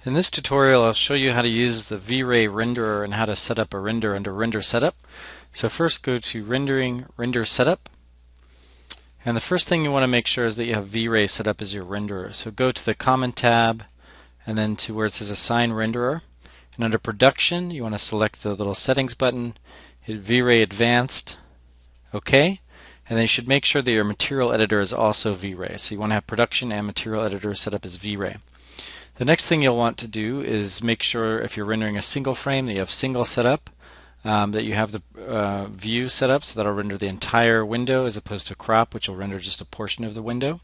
In this tutorial, I'll show you how to use the VRay renderer and how to set up a render under Render Setup. So first go to Rendering, Render Setup. And the first thing you want to make sure is that you have VRay set up as your renderer. So go to the Common tab and then to where it says Assign Renderer. And under Production, you want to select the little Settings button, hit VRay Advanced, OK. And then you should make sure that your material editor is also VRay. So you want to have Production and Material Editor set up as VRay. The next thing you'll want to do is make sure if you're rendering a single frame that you have single set up, that you have the view set up so that'll render the entire window as opposed to crop, which will render just a portion of the window.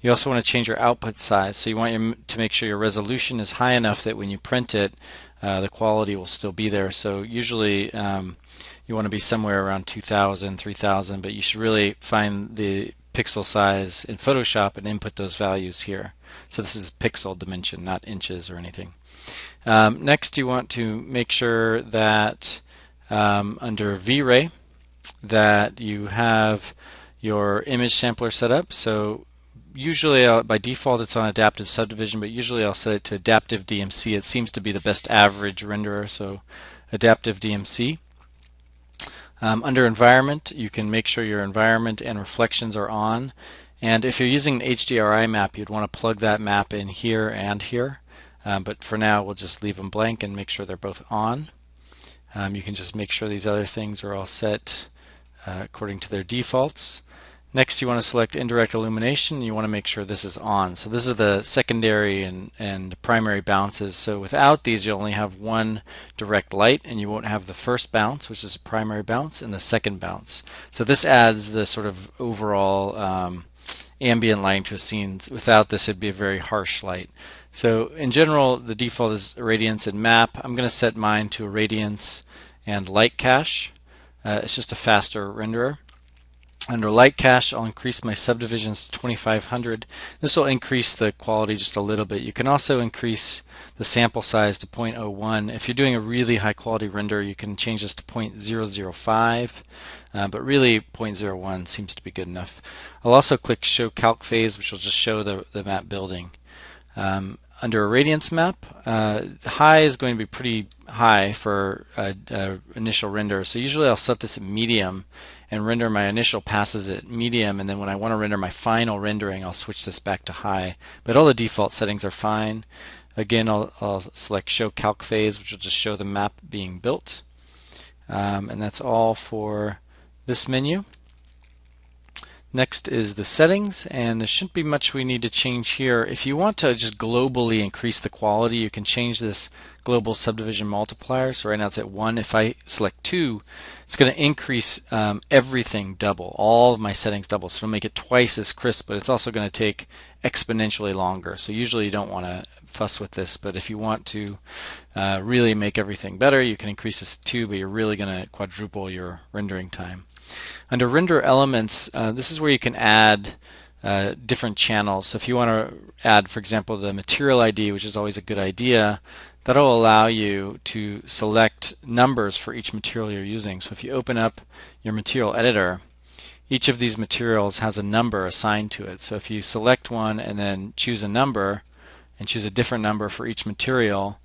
You also want to change your output size, so you want to make sure your resolution is high enough that when you print it, the quality will still be there. So usually you want to be somewhere around 2000, 3000, but you should really find the pixel size in Photoshop and input those values here. So this is pixel dimension, not inches or anything. Next, you want to make sure that under VRay that you have your image sampler set up. So usually by default it's on adaptive subdivision, but usually I'll set it to adaptive DMC. It seems to be the best average renderer, so adaptive DMC. Under environment, you can make sure your environment and reflections are on. And if you're using an HDRI map, you'd want to plug that map in here and here. But for now, we'll just leave them blank and make sure they're both on. You can just make sure these other things are all set according to their defaults. Next, you want to select indirect illumination. You want to make sure this is on. So this is the secondary and primary bounces. So without these, you'll only have one direct light, and you won't have the first bounce, which is a primary bounce, and the second bounce. So this adds the sort of overall ambient lighting to a scene. Without this, it'd be a very harsh light. So in general, the default is radiance and map. I'm going to set mine to a radiance and light cache. It's just a faster renderer. Under light cache, I'll increase my subdivisions to 2500. This will increase the quality just a little bit. You can also increase the sample size to 0.01. If you're doing a really high quality render, you can change this to 0.005, but really 0.01 seems to be good enough. I'll also click Show Calc Phase, which will just show the map building. Under a radiance map, high is going to be pretty high for initial render. So usually I'll set this at medium and render my initial passes at medium, and then when I want to render my final rendering, I'll switch this back to high. But all the default settings are fine. Again, I'll select Show Calc Phase, which will just show the map being built. And that's all for this menu. Next is the settings, and there shouldn't be much we need to change here. If you want to just globally increase the quality, you can change this global subdivision multiplier. So right now it's at 1. If I select 2, it's going to increase everything double, all of my settings double. So it'll make it twice as crisp, but it's also going to take exponentially longer. So usually you don't want to fuss with this, but if you want to really make everything better, you can increase this to 2, but you're really going to quadruple your rendering time. Under render elements, this is where you can add different channels. So if you want to add, for example, the material ID, which is always a good idea, that'll allow you to select numbers for each material you're using. So if you open up your material editor, each of these materials has a number assigned to it. So if you select one and then choose a number and choose a different number for each material,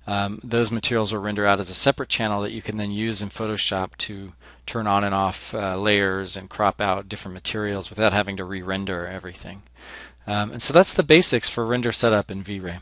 those materials will render out as a separate channel that you can then use in Photoshop to turn on and off layers and crop out different materials without having to re-render everything. And so that's the basics for render setup in VRay.